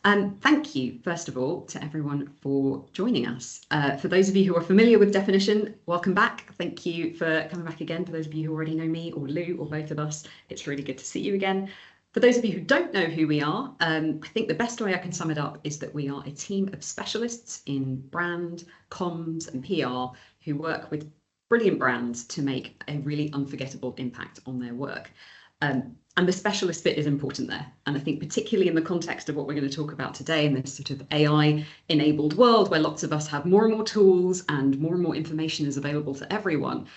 Thank you, first of all, to everyone for joining us. For those of you who are familiar with Definition, welcome back. Thank you for coming back again. For those of you who already know me or Lou or both of us, it's really good to see you again. For those of you who don't know who we are, I think the best way I can sum it up is that we are a team of specialists in brand, comms and PR who work with brilliant brands to make a really unforgettable impact on their work. And the specialist bit is important there. And I think particularly in the context of what we're going to talk about today in this sort of AI-enabled world where lots of us have more and more tools and more information is available to everyone,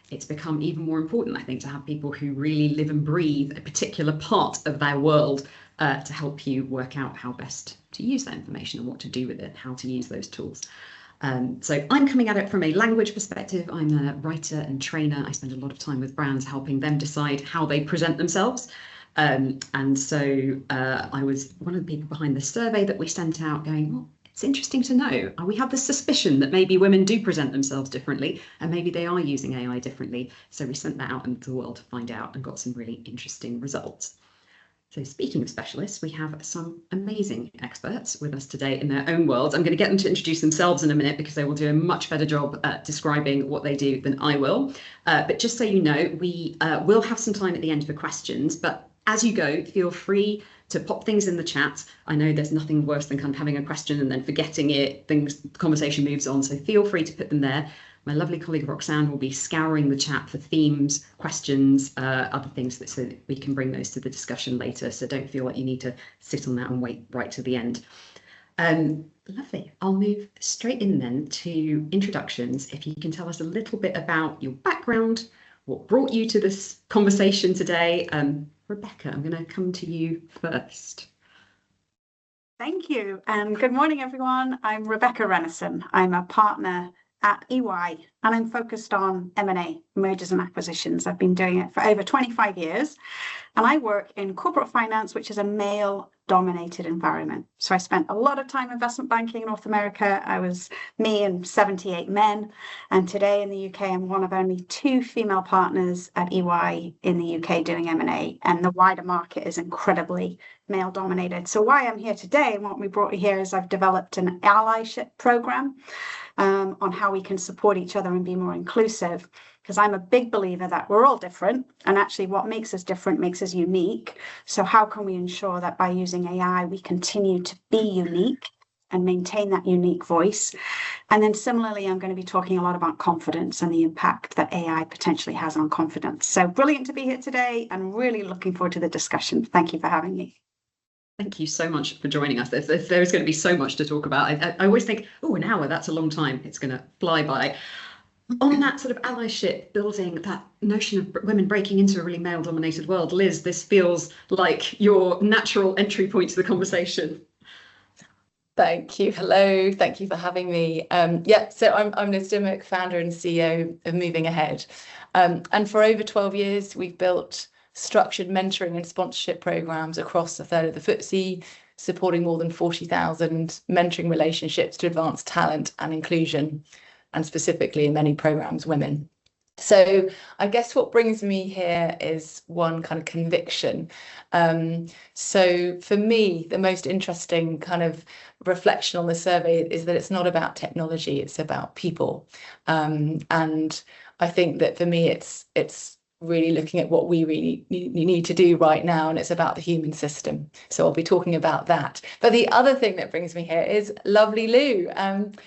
it's become even more important, I think, to have people who really live and breathe a particular part of their world to help you work out how best to use that information and what to do with it, how to use those tools. So I'm coming at it from a language perspective. I'm a writer and trainer. I spend a lot of time with brands helping them decide how they present themselves. And so I was one of the people behind the survey that we sent out going, well, it's interesting to know. We have the suspicion that maybe women do present themselves differently and maybe they are using AI differently. So we sent that out into the world to find out and got some really interesting results. So speaking of specialists, we have some amazing experts with us today in their own worlds. I'm going to get them to introduce themselves in a minute because they will do a much better job at describing what they do than I will. But just so you know, we will have some time at the end for questions, but as you go, feel free to pop things in the chat. I know there's nothing worse than kind of having a question and then forgetting it, the conversation moves on, so feel free to put them there. My lovely colleague Roxanne will be scouring the chat for themes, questions, other things so that we can bring those to the discussion later. So don't feel like you need to sit on that and wait right to the end. Lovely. I'll move straight in then to introductions. If you can tell us a little bit about your background, what brought you to this conversation today. Rebecca, I'm going to come to you first. Thank you. Good morning, everyone. I'm Rebecca Rennison. I'm a partner at EY and I'm focused on M&A, mergers and acquisitions. I've been doing it for over 25 years and I work in corporate finance, which is a male-dominated environment. So I spent a lot of time in investment banking in North America. I was me and 78 men, and today in the UK I'm one of only 2 female partners at EY in the UK doing M&A, and the wider market is incredibly male-dominated. So why I'm here today and what we brought you here is I've developed an allyship program on how we can support each other and be more inclusive, because I'm a big believer that we're all different, and actually what makes us different makes us unique. So how can we ensure that by using AI we continue to be unique and maintain that unique voice? And then similarly, I'm going to be talking a lot about confidence and the impact that AI potentially has on confidence. So brilliant to be here today and really looking forward to the discussion. Thank you for having me. Thank you so much for joining us. There's going to be so much to talk about. I always think, oh, an hour, that's a long time. It's going to fly by. On that sort of allyship building, that notion of women breaking into a really male-dominated world, Liz, this feels like your natural entry point to the conversation. Thank you. Hello. Thank you for having me. So I'm Liz Dimmock, founder and CEO of Moving Ahead. And for over 12 years, we've built structured mentoring and sponsorship programs across a third of the FTSE, supporting more than 40,000 mentoring relationships to advance talent and inclusion, and specifically in many programs, women. So I guess what brings me here is one kind of conviction. So for me, the most interesting kind of reflection on the survey is that it's not about technology, it's about people. And I think that for me, it's really looking at what we really need to do right now, and it's about the human system. So I'll be talking about that. But the other thing that brings me here is lovely Lou.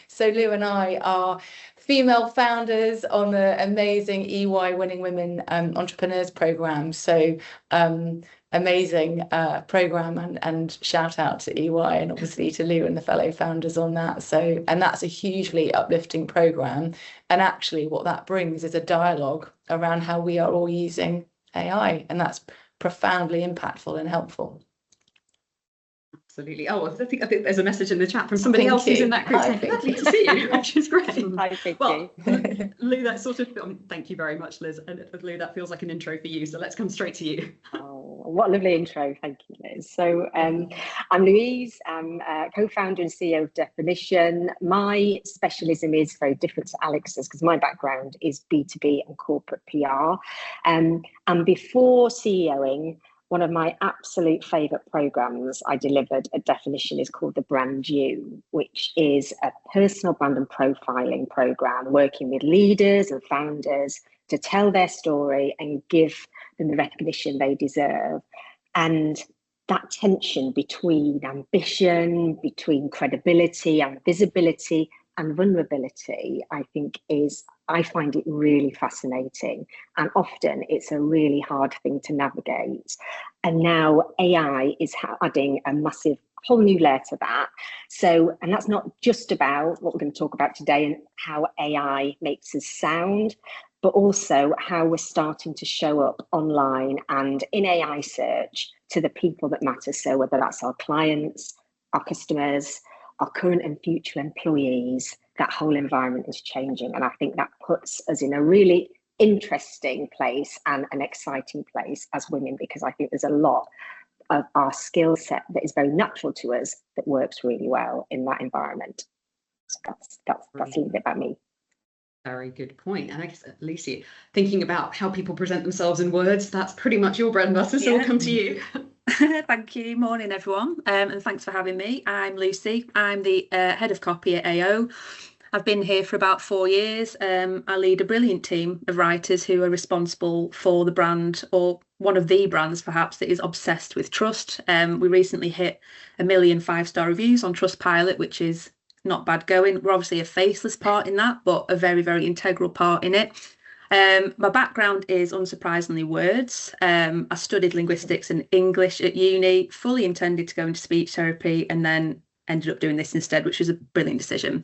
So Lou and I are female founders on the amazing EY Winning Women Entrepreneurs Programme. So amazing programme, and shout out to EY and obviously to Lou and the fellow founders on that. So, and that's a hugely uplifting programme. And actually what that brings is a dialogue around how we are all using AI, and that's profoundly impactful and helpful. Absolutely. Oh, I think there's a message in the chat from somebody else who's in that group. Lovely to see you, which is great. Well, Lou, that sort of, thank you very much, Liz. And Lou, that feels like an intro for you. So let's come straight to you. Oh, what a lovely intro. Thank you, Liz. So I'm Louise. I'm co-founder and CEO of Definition. My specialism is very different to Alex's because my background is B2B and corporate PR. And before CEOing, one of my absolute favourite programmes I delivered at Definition is called The Brand You, which is a personal brand and profiling programme working with leaders and founders to tell their story and give them the recognition they deserve. And that tension between ambition, between credibility and visibility and vulnerability, I find it really fascinating. And often it's a really hard thing to navigate. And now AI is adding a massive whole new layer to that. So, and that's not just about what we're going to talk about today and how AI makes us sound, but also how we're starting to show up online and in AI search to the people that matter. So whether that's our clients, our customers, our current and future employees, that whole environment is changing. And I think that puts us in a really interesting place and an exciting place as women, because I think there's a lot of our skill set that is very natural to us that works really well in that environment. So that's a little bit about me. Very good point. And I guess, Lucy, thinking about how people present themselves in words, that's pretty much your bread and butter, so we'll come to you. Thank you. Morning, everyone. And thanks for having me. I'm Lucy. I'm the head of copy at AO. I've been here for about 4 years. I lead a brilliant team of writers who are responsible for the brand, or one of the brands perhaps, that is obsessed with trust. We recently hit 1 million 5-star reviews on Trustpilot, which is not bad going. We're obviously a faceless part in that, but a very, very integral part in it. My background is unsurprisingly words. I studied linguistics and English at uni, fully intended to go into speech therapy, and then ended up doing this instead, which was a brilliant decision.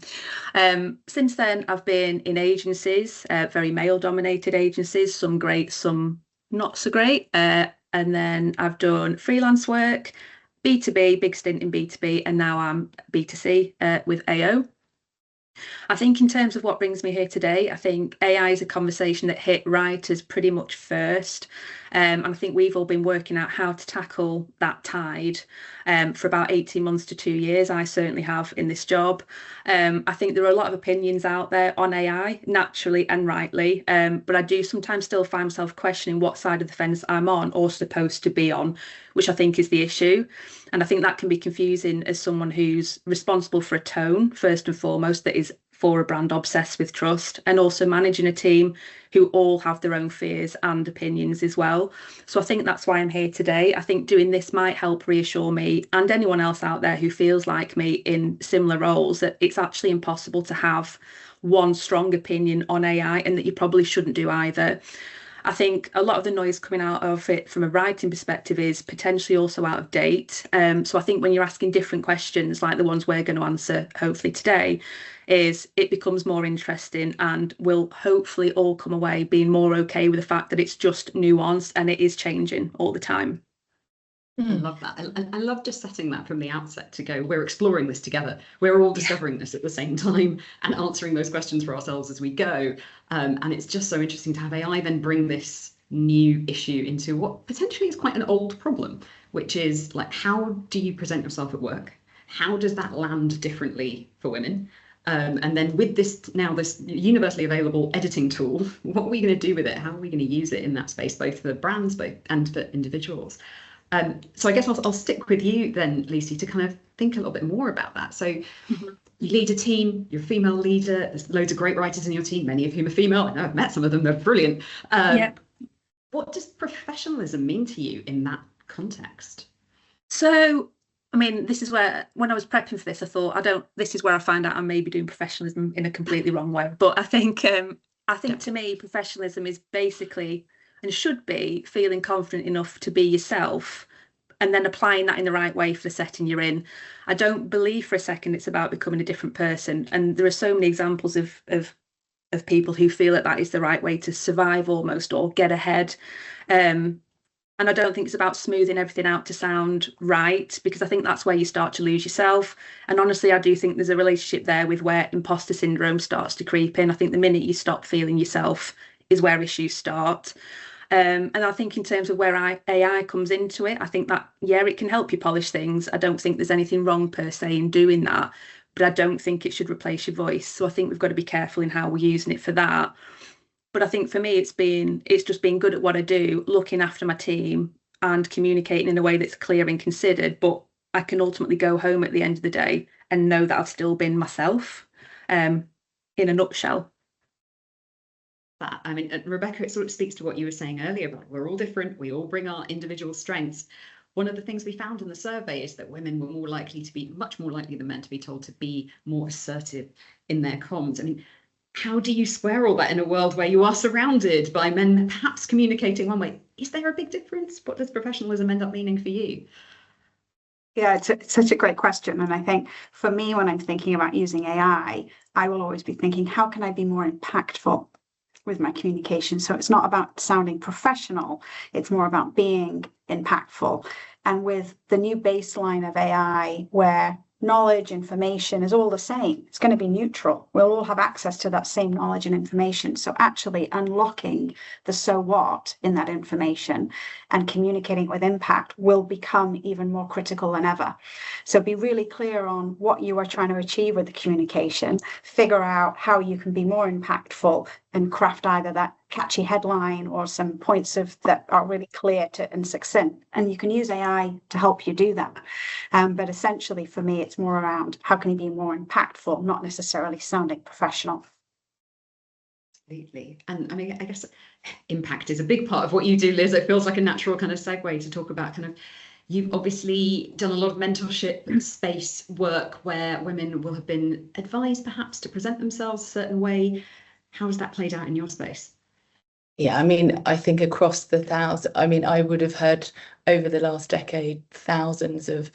Since then, I've been in agencies, very male-dominated agencies, some great, some not so great. And then I've done freelance work, B2B, big stint in B2B, and now I'm B2C with AO. I think in terms of what brings me here today, I think AI is a conversation that hit writers pretty much first. And I think we've all been working out how to tackle that tide for about 18 months to 2 years. I certainly have in this job. I think there are a lot of opinions out there on AI, naturally and rightly, but I do sometimes still find myself questioning what side of the fence I'm on or supposed to be on, which I think is the issue. And I think that can be confusing as someone who's responsible for a tone, first and foremost, that is for a brand obsessed with trust, and also managing a team who all have their own fears and opinions as well. So I think that's why I'm here today. I think doing this might help reassure me and anyone else out there who feels like me in similar roles that it's actually impossible to have one strong opinion on AI, and that you probably shouldn't do either. I think a lot of the noise coming out of it from a writing perspective is potentially also out of date. So I think when you're asking different questions like the ones we're going to answer hopefully today, it becomes more interesting, and we'll hopefully all come away being more okay with the fact that it's just nuanced and it is changing all the time. I love that. I love just setting that from the outset to go, we're exploring this together. We're all discovering this at the same time and answering those questions for ourselves as we go. And it's just so interesting to have AI then bring this new issue into what potentially is quite an old problem, which is like, how do you present yourself at work? How does that land differently for women? And then with this universally available editing tool, what are we going to do with it? How are we going to use it in that space, both for brands and for individuals? So I guess I'll stick with you then, Lucy, to kind of think a little bit more about that. So you lead a team, you're a female leader, there's loads of great writers in your team, many of whom are female. I know I've met some of them, they're brilliant. What does professionalism mean to you in that context? So, I mean, this is where, when I was prepping for this, I thought, this is where I find out I'm maybe doing professionalism in a completely wrong way. But I think to me, professionalism is basically, and should be, feeling confident enough to be yourself and then applying that in the right way for the setting you're in. I don't believe for a second it's about becoming a different person. And there are so many examples of people who feel that is the right way to survive almost, or get ahead. And I don't think it's about smoothing everything out to sound right, because I think that's where you start to lose yourself. And honestly, I do think there's a relationship there with where imposter syndrome starts to creep in. I think the minute you stop feeling yourself is where issues start. And I think in terms of where AI comes into it, I think that, it can help you polish things. I don't think there's anything wrong per se in doing that, but I don't think it should replace your voice. So I think we've got to be careful in how we're using it for that. But I think for me, it's just being good at what I do, looking after my team, and communicating in a way that's clear and considered, but I can ultimately go home at the end of the day and know that I've still been myself, in a nutshell. That, I mean, Rebecca, it sort of speaks to what you were saying earlier about we're all different, we all bring our individual strengths. One of the things we found in the survey is that women were more likely to be, much more likely than men to be told to be more assertive in their comms. I mean, how do you square all that in a world where you are surrounded by men perhaps communicating one way? Is there a big difference? What does professionalism end up meaning for you? Yeah, it's such a great question. And I think for me, when I'm thinking about using AI, I will always be thinking, how can I be more impactful with my communication? So it's not about sounding professional, it's more about being impactful. And with the new baseline of AI, where knowledge, information is all the same, it's going to be neutral. We'll all have access to that same knowledge and information. So actually unlocking the so what in that information and communicating with impact will become even more critical than ever. So be really clear on what you are trying to achieve with the communication, figure out how you can be more impactful, and craft either that catchy headline or some points that are really clear and succinct. And you can use AI to help you do that. But essentially for me, it's more around how can you be more impactful, not necessarily sounding professional. Absolutely. And I mean, I guess impact is a big part of what you do, Liz. It feels like a natural kind of segue to talk about kind of, you've obviously done a lot of mentorship space work where women will have been advised perhaps to present themselves a certain way. How has that played out in your space? Yeah, I mean, I think across the thousand, I mean, I would have heard over the last decade thousands of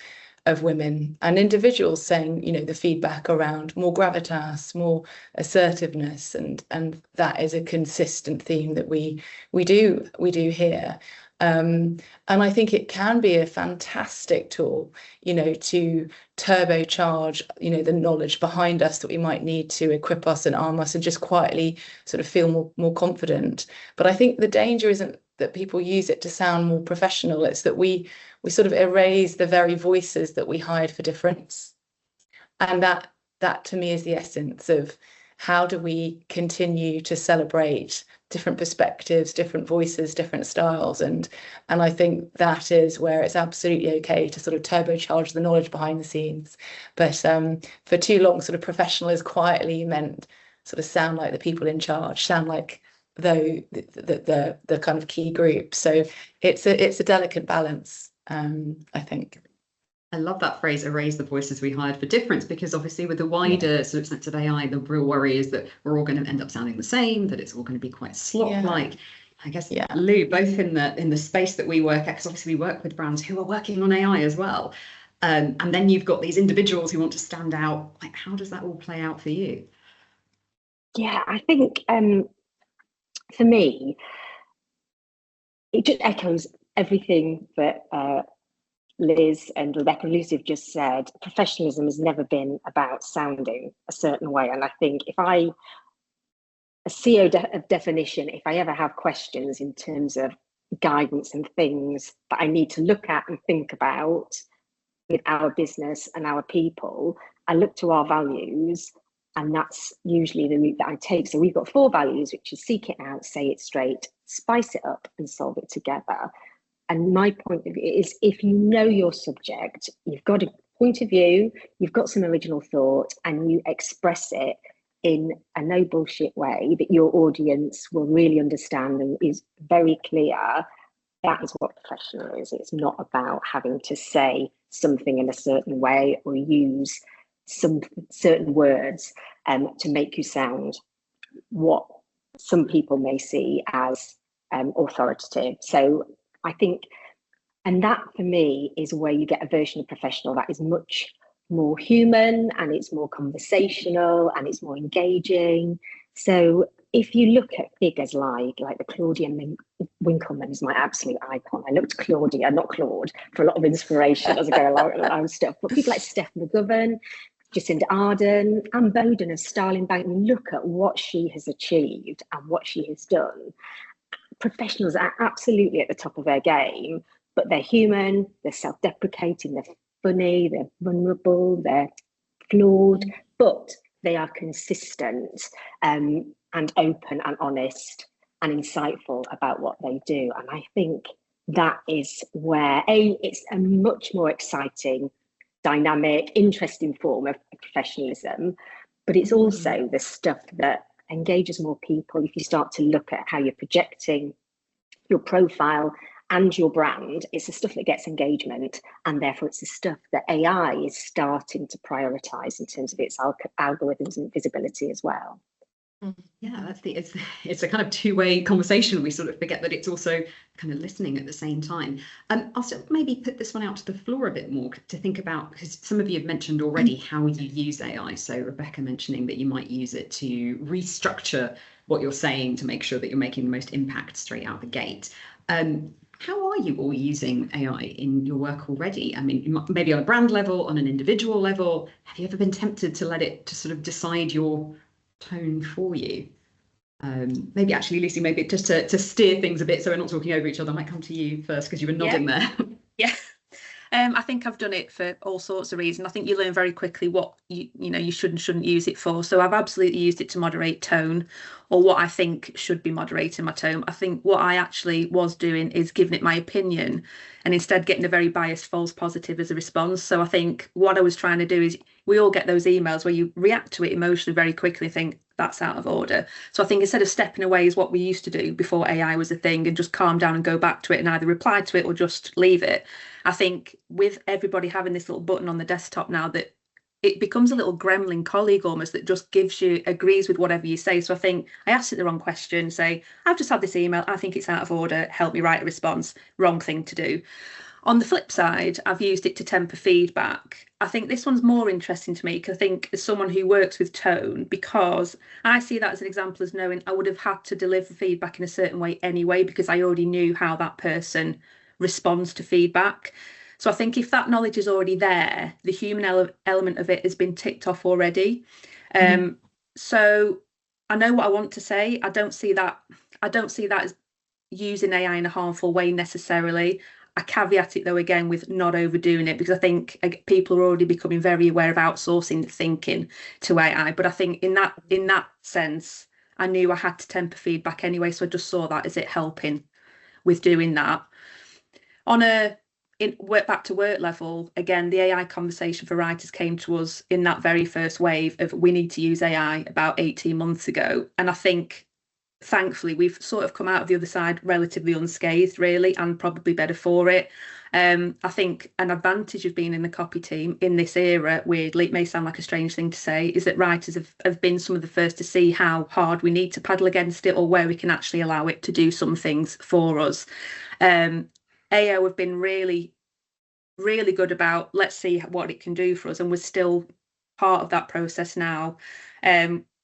women and individuals saying, you know, the feedback around more gravitas, more assertiveness, and that is a consistent theme that we do hear. And I think it can be a fantastic tool, you know, to turbocharge, you know, the knowledge behind us that we might need to equip us and arm us and just quietly sort of feel more confident. But I think the danger isn't that people use it to sound more professional. It's that we sort of erase the very voices that we hide for difference. And that to me is the essence of how do we continue to celebrate different perspectives, different voices, different styles. And I think that is where it's absolutely okay to sort of turbocharge the knowledge behind the scenes. But for too long, sort of professional is quietly meant sort of sound like the people in charge, sound like the kind of key group. So it's a delicate balance, I think. I love that phrase, erase the voices we hired for difference, because obviously with the wider sort of sense of AI, the real worry is that we're all going to end up sounding the same, that it's all going to be quite slot-like. I guess, Lou, both in the space that we work at, because obviously we work with brands who are working on AI as well. And then you've got these individuals who want to stand out. Like, how does that all play out for you? Yeah, I think for me, it just echoes everything that Liz and Rebecca and Lucy have just said. Professionalism has never been about sounding a certain way. And I think if a CEO definition, if I ever have questions in terms of guidance and things that I need to look at and think about with our business and our people, I look to our values, and that's usually the route that I take. So we've got 4 values, which is seek it out, say it straight, spice it up, and solve it together. And my point of view is, if you know your subject, you've got a point of view, you've got some original thought, and you express it in a no bullshit way that your audience will really understand and is very clear, that is what professional is. It's not about having to say something in a certain way or use some certain words to make you sound what some people may see as authoritative. So I think, and that for me is where you get a version of professional that is much more human, and it's more conversational, and it's more engaging. So if you look at figures like the Claudia Winkleman is my absolute icon. I look to Claudia, not Claude, for a lot of inspiration as I go along and stuff. But people like Steph McGovern, Jacinda Ardern, Anne Bowden of Starling Bank, look at what she has achieved and what she has done. Professionals are absolutely at the top of their game, but they're human, they're self-deprecating, they're funny, they're vulnerable, they're flawed, but they are consistent and open and honest and insightful about what they do. And I think that is where it's a much more exciting, dynamic, interesting form of professionalism, but it's also the stuff that engages more people. If you start to look at how you're projecting your profile and your brand, it's the stuff that gets engagement, and therefore it's the stuff that AI is starting to prioritize in terms of its algorithms and visibility as well. Yeah, it's a kind of two-way conversation. We sort of forget that it's also kind of listening at the same time. I'll sort of maybe put this one out to the floor a bit more to think about, because some of you have mentioned already how you use AI. So Rebecca mentioning that you might use it to restructure what you're saying to make sure that you're making the most impact straight out the gate. How are you all using AI in your work already? I mean, maybe on a brand level, on an individual level. Have you ever been tempted to let it to sort of decide your tone for you? Maybe actually, Lucy, maybe just to steer things a bit so we're not talking over each other, I might come to you first because you were nodding there. Yeah. I think I've done it for all sorts of reasons. I think you learn very quickly what you should and shouldn't use it for. So I've absolutely used it to moderate tone, or what I think should be moderating my tone. I think what I actually was doing is giving it my opinion, and instead getting a very biased false positive as a response. So I think what I was trying to do is, we all get those emails where you react to it emotionally very quickly and think that's out of order. So I think instead of stepping away is what we used to do before AI was a thing, and just calm down and go back to it and either reply to it or just leave it. I think with everybody having this little button on the desktop now, that it becomes a little gremlin colleague almost that just agrees with whatever you say. So I think I asked it the wrong question, say, I've just had this email, I think it's out of order, help me write a response. Wrong thing to do. On the flip side, I've used it to temper feedback. I think this one's more interesting to me because I think as someone who works with tone, because I see that as an example as knowing I would have had to deliver feedback in a certain way anyway, because I already knew how that person responds to feedback. So I think if that knowledge is already there, the human element of it has been ticked off already. So I know what I want to say. I don't see that as using AI in a harmful way necessarily. I caveat it though again with not overdoing it, because I think people are already becoming very aware of outsourcing thinking to AI. But I think in that sense, I knew I had to temper feedback anyway, so I just saw that as it helping with doing that. On a back to work level, again, the AI conversation for writers came to us in that very first wave of we need to use AI about 18 months ago, and I think thankfully we've sort of come out of the other side relatively unscathed, really, and probably better for it. I think an advantage of being in the copy team in this era, weirdly, it may sound like a strange thing to say, is that writers have been some of the first to see how hard we need to paddle against it, or where we can actually allow it to do some things for us. AO have been really, really good about, let's see what it can do for us, and we're still part of that process now.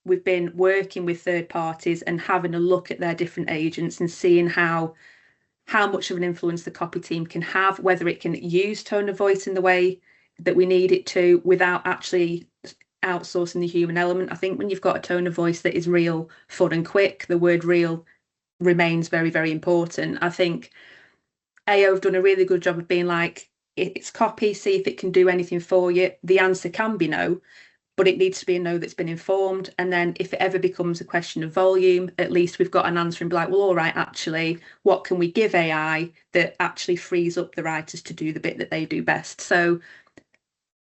We've been working with third parties and having a look at their different agents and seeing how much of an influence the copy team can have, whether it can use tone of voice in the way that we need it to without actually outsourcing the human element. I think when you've got a tone of voice that is real, fun and quick, the word real remains very, very important. I think AO have done a really good job of being like, it's copy, see if it can do anything for you. The answer can be no, but it needs to be a no that's been informed. And then if it ever becomes a question of volume, at least we've got an answer and be like, well, all right, actually, what can we give AI that actually frees up the writers to do the bit that they do best? So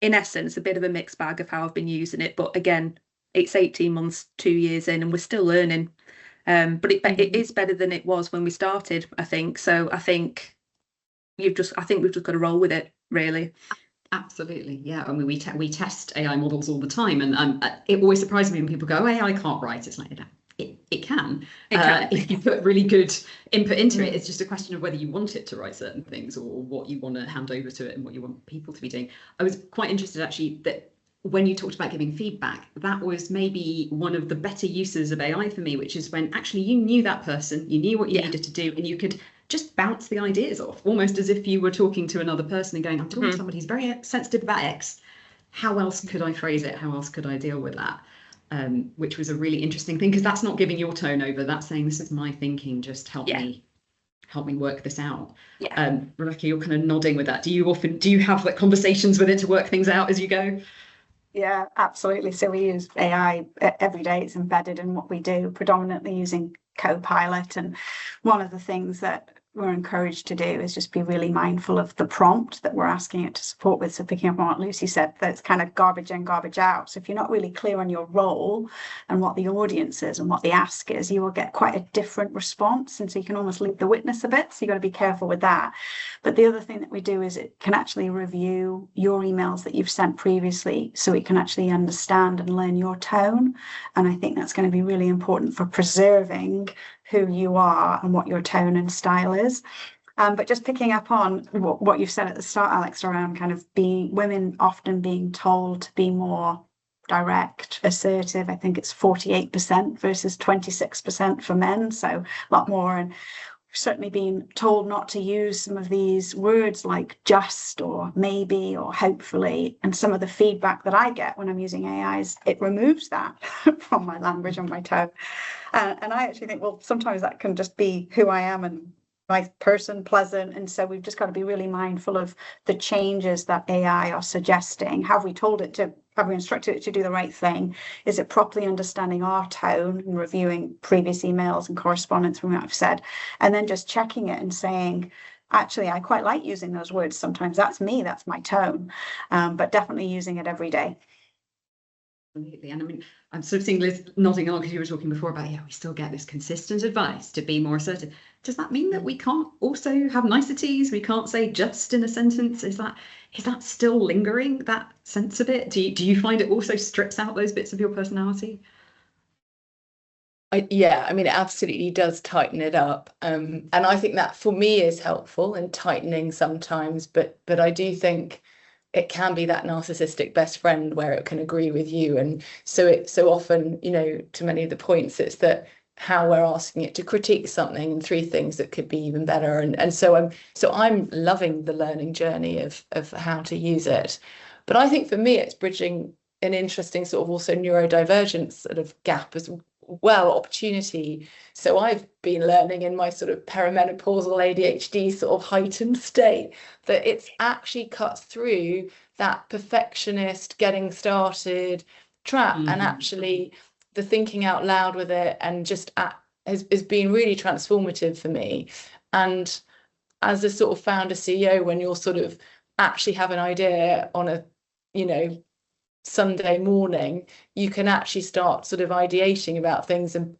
in essence, a bit of a mixed bag of how I've been using it. But again, it's 18 months, 2 years in, and we're still learning. But it is better than it was when we started, I think. So I think we've just got to roll with it, really. Absolutely, yeah. I mean, we test AI models all the time, and it always surprises me when people go, "Oh, AI can't write." It's like it can. If you put really good input into it. It's just a question of whether you want it to write certain things, or what you want to hand over to it and what you want people to be doing. I was quite interested actually that when you talked about giving feedback, that was maybe one of the better uses of AI for me, which is when actually you knew that person, you knew what you needed to do, and you could just bounce the ideas off, almost as if you were talking to another person and going, I'm talking to somebody who's very sensitive about X. How else could I phrase it? How else could I deal with that? Which was a really interesting thing, because that's not giving your tone over. That's saying, this is my thinking, just help me work this out. Rebecca, you're kind of nodding with that. Do you have like conversations with it to work things out as you go? Yeah, absolutely. So we use AI every day. It's embedded in what we do, predominantly using Copilot. And one of the things that we're encouraged to do is just be really mindful of the prompt that we're asking it to support with. So picking up on what Lucy said, that it's kind of garbage in, garbage out. So if you're not really clear on your role and what the audience is and what the ask is, you will get quite a different response. And so you can almost lead the witness a bit. So you've got to be careful with that. But the other thing that we do is it can actually review your emails that you've sent previously, so it can actually understand and learn your tone. And I think that's going to be really important for preserving who you are and what your tone and style is. But just picking up on what you've said at the start, Alex, around kind of women often being told to be more direct, assertive. I think it's 48% versus 26% for men, so a lot more. And we've certainly been told not to use some of these words like just or maybe or hopefully. And some of the feedback that I get when I'm using AI is it removes that from my language and my tone. And I actually think, well, sometimes that can just be who I am and my person, pleasant. And so we've just got to be really mindful of the changes that AI are suggesting. Have we instructed it to do the right thing? Is it properly understanding our tone and reviewing previous emails and correspondence we might have said? And then just checking it and saying, actually, I quite like using those words sometimes. That's me, that's my tone, but definitely using it every day. Absolutely. And I mean, I'm sort of seeing Liz nodding along because you were talking before about, we still get this consistent advice to be more assertive. Does that mean that we can't also have niceties? We can't say just in a sentence? Is that still lingering, that sense of it? Do you find it also strips out those bits of your personality? Yeah, I mean, it absolutely does tighten it up. And I think that for me is helpful in tightening sometimes, but I do think it can be that narcissistic best friend where it can agree with you. And so often, to many of the points, it's that how we're asking it to critique something and 3 things that could be even better. And so I'm loving the learning journey of how to use it. But I think for me, it's bridging an interesting sort of also neurodivergent sort of gap as well, opportunity. So I've been learning in my sort of perimenopausal ADHD sort of heightened state that it's actually cuts through that perfectionist getting started trap, and actually the thinking out loud with it and just has been really transformative for me. And as a sort of founder CEO, when you're sort of actually have an idea on a Sunday morning, you can actually start sort of ideating about things and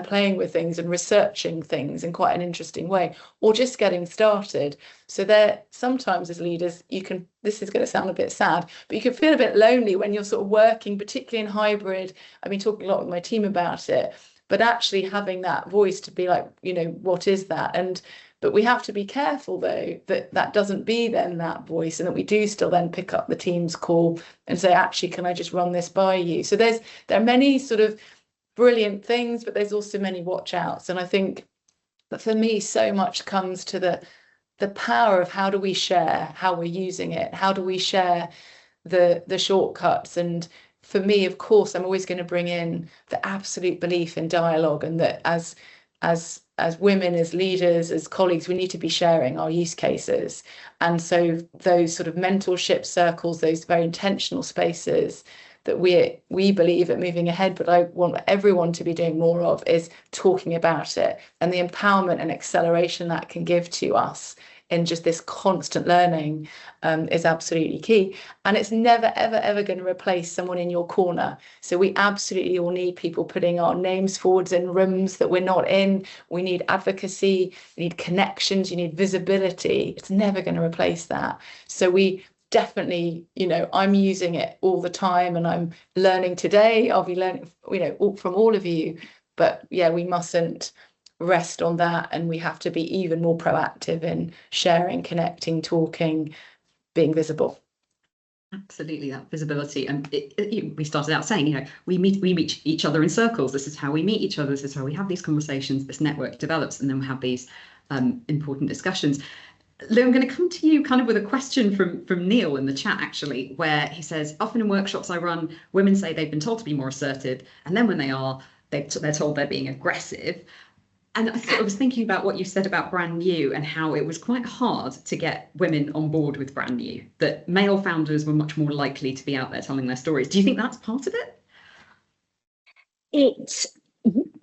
playing with things and researching things in quite an interesting way, or just getting started. So there, sometimes as leaders, this is going to sound a bit sad, but you can feel a bit lonely when you're sort of working, particularly in hybrid. I've been talking a lot with my team about it, but actually having that voice to be like, what is that? But we have to be careful, though, that doesn't be then that voice, and that we do still then pick up the team's call and say, actually, can I just run this by you? So there are many sort of brilliant things, but there's also many watch outs. And I think that for me, so much comes to the power of how do we share, how we're using it, how do we share the shortcuts. And for me, of course, I'm always going to bring in the absolute belief in dialogue, and that as women, as leaders, as colleagues, we need to be sharing our use cases. And so those sort of mentorship circles, those very intentional spaces that we believe at Moving Ahead, but I want everyone to be doing more of, is talking about it, and the empowerment and acceleration that can give to us in just this constant learning is absolutely key. And it's never, ever, ever going to replace someone in your corner. So we absolutely all need people putting our names forwards in rooms that we're not in. We need advocacy, we need connections, you need visibility. It's never going to replace that. So we definitely, I'm using it all the time, and I'm learning today. I'll be learning, from all of you. But yeah, we mustn't rest on that, and we have to be even more proactive in sharing, connecting, talking, being visible. Absolutely, that visibility. And we started out saying, we meet each other in circles. This is how we meet each other. This is how we have these conversations. This network develops, and then we have these important discussions. Lou, I'm going to come to you kind of with a question from Neil in the chat, actually, where he says, often in workshops I run, women say they've been told to be more assertive, and then when they are, they're told they're being aggressive. And I was thinking about what you said about Brand New and how it was quite hard to get women on board with Brand New, that male founders were much more likely to be out there telling their stories. Do you think that's part of it?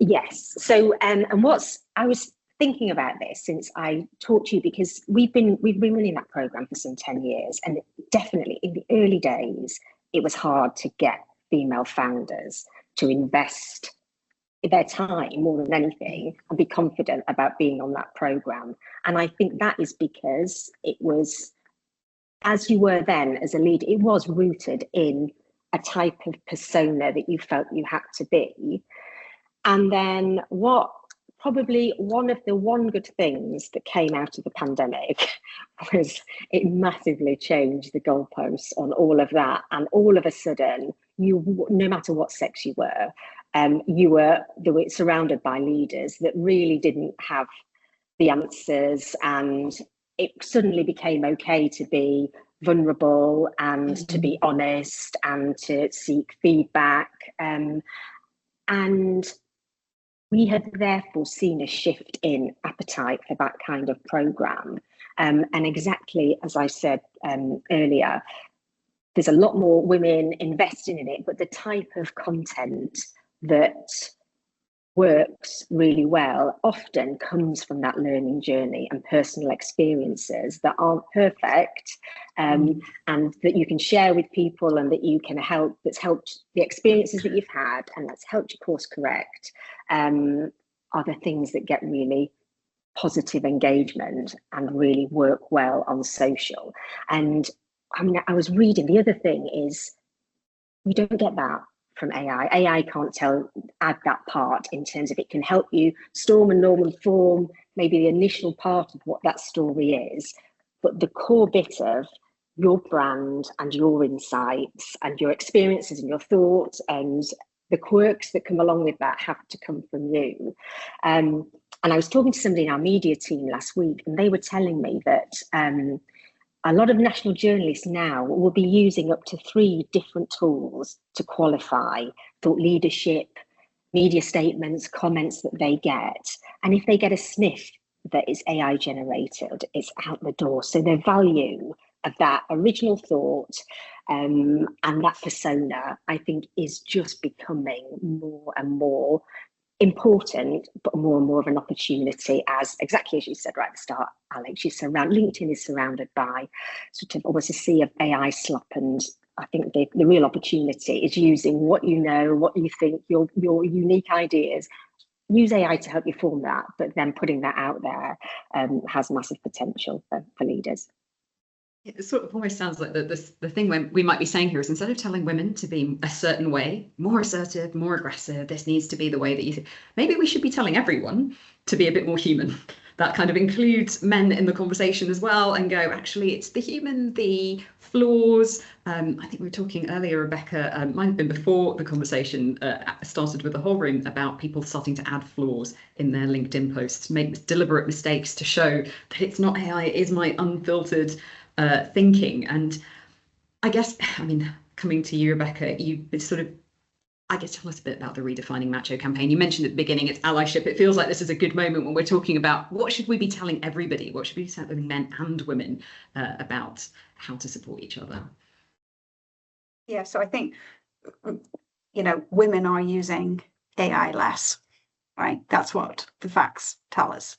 Yes. So, and I was thinking about this since I talked to you, because we've been running that program for some 10 years, and definitely in the early days, it was hard to get female founders to invest their time more than anything and be confident about being on that program. And I think that is because it was, as you were then as a leader, it was rooted in a type of persona that you felt you had to be. And then probably one good things that came out of the pandemic was it massively changed the goalposts on all of that. And all of a sudden, no matter what sex you were surrounded by leaders that really didn't have the answers, and it suddenly became okay to be vulnerable and to be honest and to seek feedback. And we have therefore seen a shift in appetite for that kind of program. And exactly as I said earlier, there's a lot more women investing in it, but the type of content that works really well often comes from that learning journey and personal experiences that aren't perfect, and that you can share with people, and that you can help, that's helped the experiences that you've had and that's helped you course correct, are the things that get really positive engagement and really work well on social. And I mean, I was reading, the other thing is you don't get that from AI. AI can't add that part in terms of, it can help you storm and norm and form maybe the initial part of what that story is, but the core bit of your brand and your insights and your experiences and your thoughts and the quirks that come along with that have to come from you. And I was talking to somebody in our media team last week, and they were telling me that a lot of national journalists now will be using up to 3 different tools to qualify thought leadership, media statements, comments that they get. And if they get a sniff that is AI generated, it's out the door. So the value of that original thought and that persona, I think, is just becoming more and more important, but more and more of an opportunity, as exactly as you said right at the start, Alex, LinkedIn is surrounded by sort of almost a sea of AI slop, and I think the real opportunity is using what you know, what you think, your unique ideas. Use AI to help you form that, but then putting that out there has massive potential for leaders. It sort of almost sounds like the thing when we might be saying here is, instead of telling women to be a certain way, more assertive, more aggressive, this needs to be the way that you think, maybe we should be telling everyone to be a bit more human. That kind of includes men in the conversation as well, and go, actually, it's the human, the flaws. I think we were talking earlier, Rebecca, might have been before the conversation started with the whole room, about people starting to add flaws in their LinkedIn posts, make deliberate mistakes to show that it's not AI, it is my unfiltered thinking. And I guess, I mean, coming to you, Rebecca, you sort of, I guess, tell us a bit about the Redefining Macho campaign. You mentioned at the beginning it's allyship. It feels like this is a good moment when we're talking about what should we be telling everybody, what should we be telling men and women about how to support each other. Yeah, so I think, you know, women are using AI less, right? That's what the facts tell us.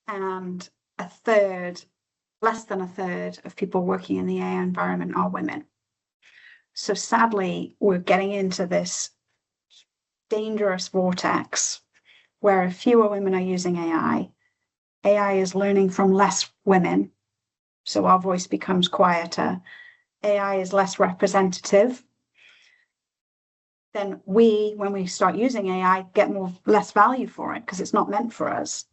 And less than a third of people working in the AI environment are women. So sadly, we're getting into this dangerous vortex where fewer women are using AI. AI is learning from less women, so our voice becomes quieter. AI is less representative. Then when we start using AI, get less value for it because it's not meant for us.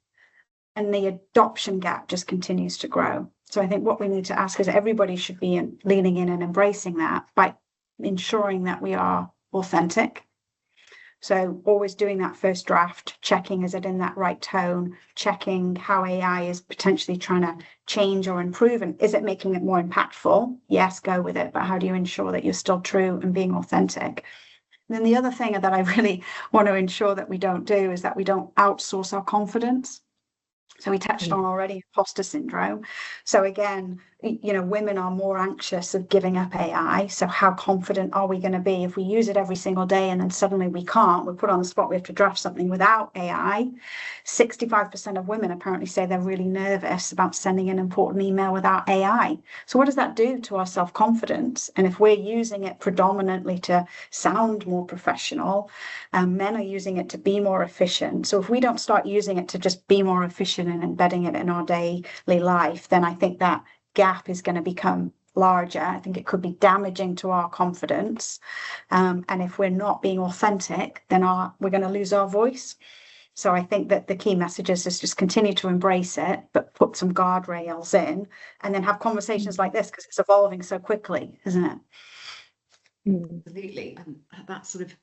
And the adoption gap just continues to grow. So I think what we need to ask is, everybody should be leaning in and embracing that by ensuring that we are authentic. So always doing that first draft, checking, is it in that right tone, checking how AI is potentially trying to change or improve, and is it making it more impactful? Yes, go with it, but how do you ensure that you're still true and being authentic? And then the other thing that I really want to ensure that we don't do is that we don't outsource our confidence. So we touched on already imposter syndrome. So again, women are more anxious of giving up AI. So how confident are we going to be if we use it every single day and then suddenly we can't? We're put on the spot, we have to draft something without AI. 65% of women apparently say they're really nervous about sending an important email without AI. So what does that do to our self-confidence? And if we're using it predominantly to sound more professional, men are using it to be more efficient. So if we don't start using it to just be more efficient and embedding it in our daily life, then I think that gap is going to become larger. I think it could be damaging to our confidence. And if we're not being authentic, then we're going to lose our voice. So I think that the key message is just continue to embrace it, but put some guardrails in, and then have conversations like this, because it's evolving so quickly, isn't it? Absolutely. And that sort of,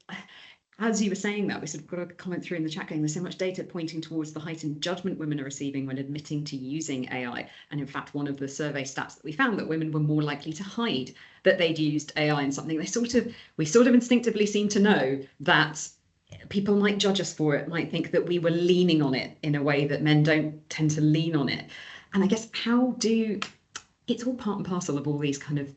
as you were saying that, we sort of got a comment through in the chat going, there's so much data pointing towards the heightened judgment women are receiving when admitting to using AI. And in fact, one of the survey stats that we found, that women were more likely to hide that they'd used AI in something. We sort of instinctively seem to know that people might judge us for it, might think that we were leaning on it in a way that men don't tend to lean on it. And I guess it's all part and parcel of all these kind of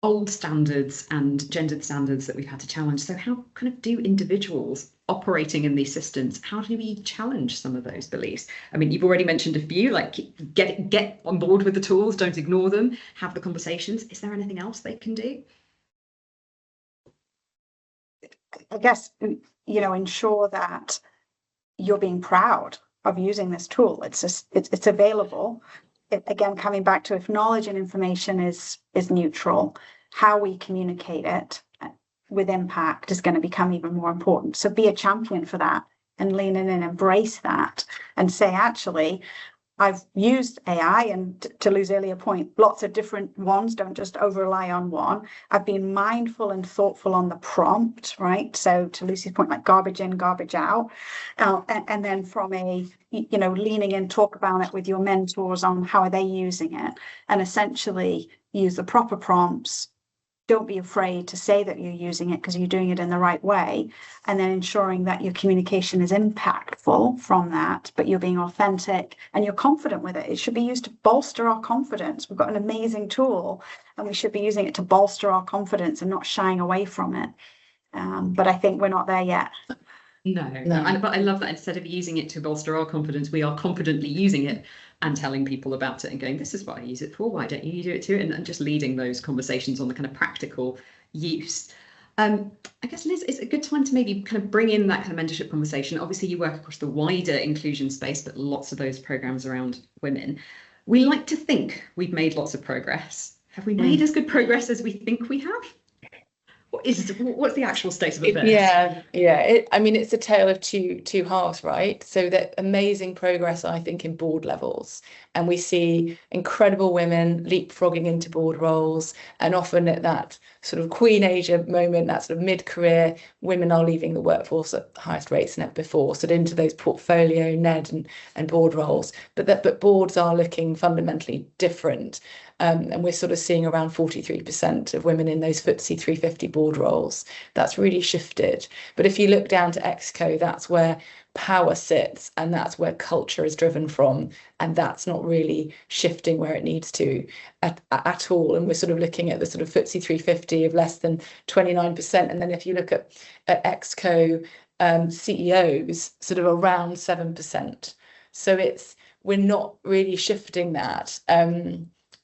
old standards and gendered standards that we've had to challenge. So how kind of do individuals operating in these systems, how do we challenge some of those beliefs? I mean, you've already mentioned a few, like get on board with the tools, don't ignore them, have the conversations. Is there anything else they can do? I guess, ensure that you're being proud of using this tool. It's available. Again, coming back to, if knowledge and information is neutral, how we communicate it with impact is going to become even more important. So be a champion for that and lean in and embrace that and say, actually, I've used AI, and to Lou's earlier point, lots of different ones, don't just over rely on one. I've been mindful and thoughtful on the prompt, right? So to Lucy's point, like garbage in, garbage out. And then from leaning in, talk about it with your mentors on how are they using it, and essentially use the proper prompts. Don't be afraid to say that you're using it because you're doing it in the right way, and then ensuring that your communication is impactful from that, but you're being authentic and you're confident with it. It should be used to bolster our confidence. We've got an amazing tool and we should be using it to bolster our confidence and not shying away from it. But I think we're not there yet. No. But I love that instead of using it to bolster our confidence, we are confidently using it and telling people about it and going, this is what I use it for, why don't you do it too? And just leading those conversations on the kind of practical use. I guess, Liz, it's a good time to maybe kind of bring in that kind of mentorship conversation. Obviously, you work across the wider inclusion space, but lots of those programs around women. We like to think we've made lots of progress. Have we made as good progress as we think we have? What's the actual state of affairs? It's a tale of two halves, right? So that amazing progress, I think, in board levels, and we see incredible women leapfrogging into board roles, and often at that sort of queen age moment, that sort of mid-career, women are leaving the workforce at the highest rates than ever before, so into those portfolio, NED and board roles. But boards are looking fundamentally different. And we're sort of seeing around 43% of women in those FTSE 350 board roles. That's really shifted. But if you look down to Exco, that's where power sits, and that's where culture is driven from, and that's not really shifting where it needs to at all. And we're sort of looking at the sort of FTSE 350 of less than 29%. And then if you look at Exco CEOs, sort of around 7%. So we're not really shifting that.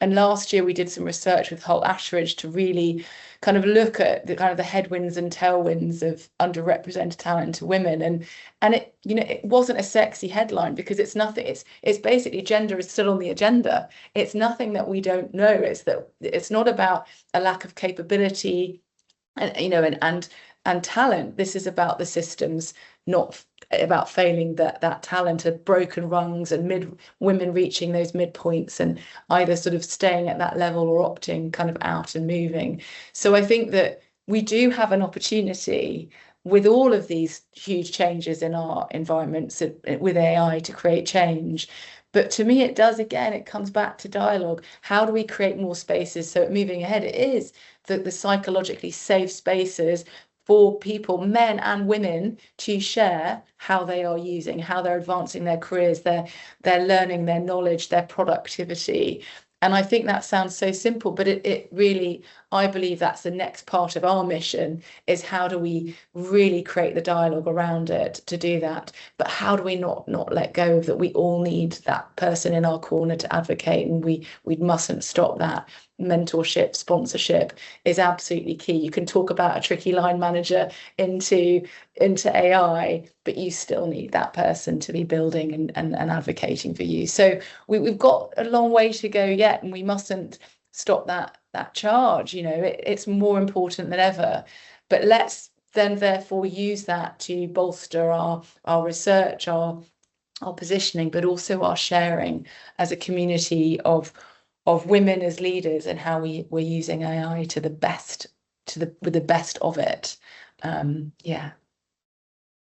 And last year we did some research with Holt Ashridge to really kind of look at the kind of the headwinds and tailwinds of underrepresented talent to women. And it wasn't a sexy headline, because it's nothing. It's basically gender is still on the agenda. It's nothing that we don't know. It's not about a lack of capability and talent. This is about the systems, not about failing that talent, at broken rungs and women reaching those midpoints and either sort of staying at that level or opting kind of out and moving. So I think that we do have an opportunity with all of these huge changes in our environments with AI to create change. But to me, it comes back to dialogue. How do we create more spaces? So moving ahead, it is the psychologically safe spaces for people, men and women, to share how they are using, how they're advancing their careers, their learning, their knowledge, their productivity. And I think that sounds so simple, but it really, I believe that's the next part of our mission, is how do we really create the dialogue around it to do that? But how do we not let go of that? We all need that person in our corner to advocate, and we mustn't stop that. Mentorship, sponsorship is absolutely key. You can talk about a tricky line manager into AI, but you still need that person to be building and advocating for you. So we've got a long way to go yet, and we mustn't stop that charge. You know, it's more important than ever. But let's then therefore use that to bolster our research, our positioning, but also our sharing as a community of women as leaders, and how we're using AI to the best with the best of it.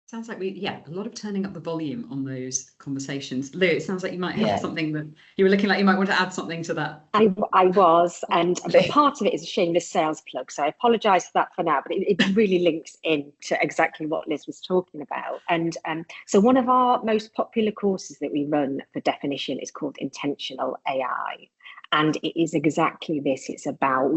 Sounds like a lot of turning up the volume on those conversations. Lou, it sounds like you might have something that you were looking like you might want to add something to that. I was, and part of it is a shameless sales plug, so I apologise for that for now, but it really links in to exactly what Liz was talking about. And so one of our most popular courses that we run for definition is called Intentional AI. And it is exactly this. It's about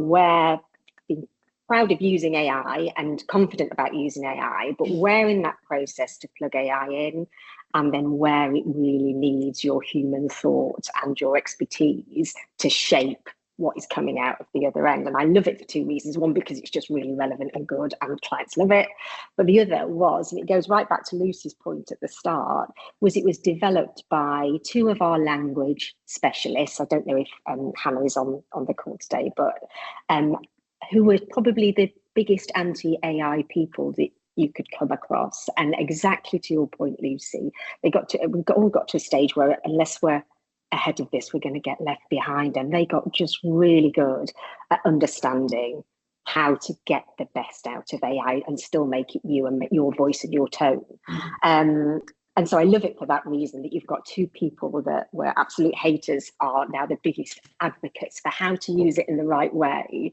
being proud of using AI and confident about using AI, but where in that process to plug AI in, and then where it really needs your human thought and your expertise to shape what is coming out of the other end. And I love it for two reasons. One, because it's just really relevant and good and clients love it. But the other was, and it goes right back to Lucy's point at the start, was it was developed by two of our language specialists. I don't know if Hannah is on the call today, but who were probably the biggest anti-AI people that you could come across. And exactly to your point, Lucy, we've all got to a stage where unless we're ahead of this, we're going to get left behind. And they got just really good at understanding how to get the best out of AI and still make it you and your voice and your tone. And so I love it for that reason, that you've got two people that were absolute haters are now the biggest advocates for how to use it in the right way.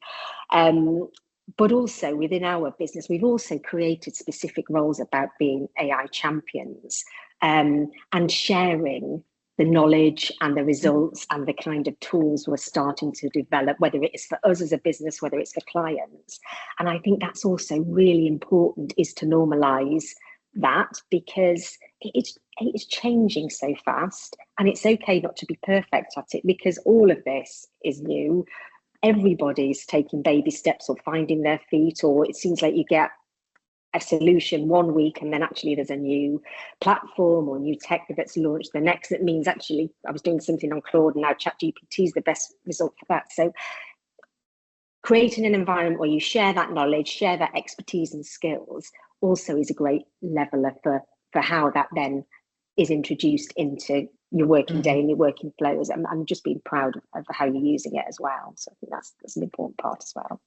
But also within our business, we've also created specific roles about being AI champions and sharing the knowledge and the results and the kind of tools we're starting to develop, whether it is for us as a business, whether it's for clients. And I think that's also really important, is to normalise that, because it's changing so fast, and it's okay not to be perfect at it, because all of this is new. Everybody's taking baby steps or finding their feet, or it seems like you get a solution one week and then actually there's a new platform or new tech that's launched the next that means actually I was doing something on Claude and now ChatGPT is the best result for that. So creating an environment where you share that knowledge, share that expertise and skills also is a great leveler for how that then is introduced into your working day and your working flows, and just being proud of how you're using it as well. So I think that's an important part as well.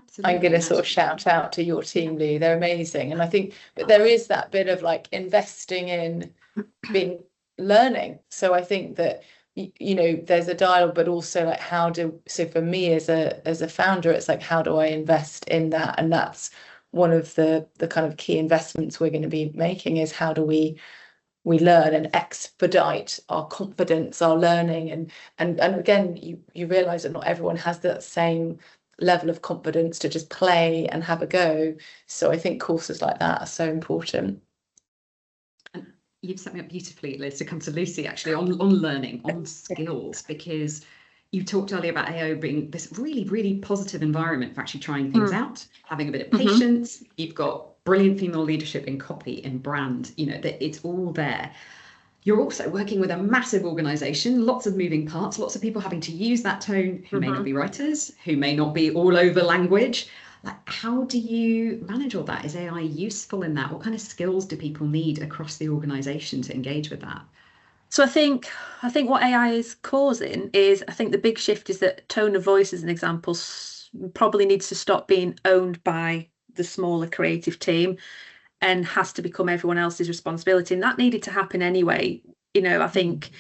Absolutely. I'm going to sort of shout out to your team, Lou. They're amazing. And I think, but there is that bit of like investing in being learning. So I think that, you know, there's a dialogue, but also like so for me as a founder, it's like, how do I invest in that? And that's one of the kind of key investments we're going to be making, is how do we learn and expedite our confidence, our learning. And again, you realize that not everyone has that same level of confidence to just play and have a go. So I think courses like that are so important. And you've set me up beautifully, Liz, to come to Lucy actually on learning, on skills, because you talked earlier about AO being this really, really positive environment for actually trying things out, having a bit of patience. You've got brilliant female leadership in copy, in brand, you know, that it's all there. You're also working with a massive organisation, lots of moving parts, lots of people having to use that tone who may not be writers, who may not be all over language. Like, how do you manage all that? Is AI useful in that? What kind of skills do people need across the organisation to engage with that? So I think what AI is causing is, I think the big shift is that tone of voice, as an example, probably needs to stop being owned by the smaller creative team and has to become everyone else's responsibility. And that needed to happen anyway. You know, I think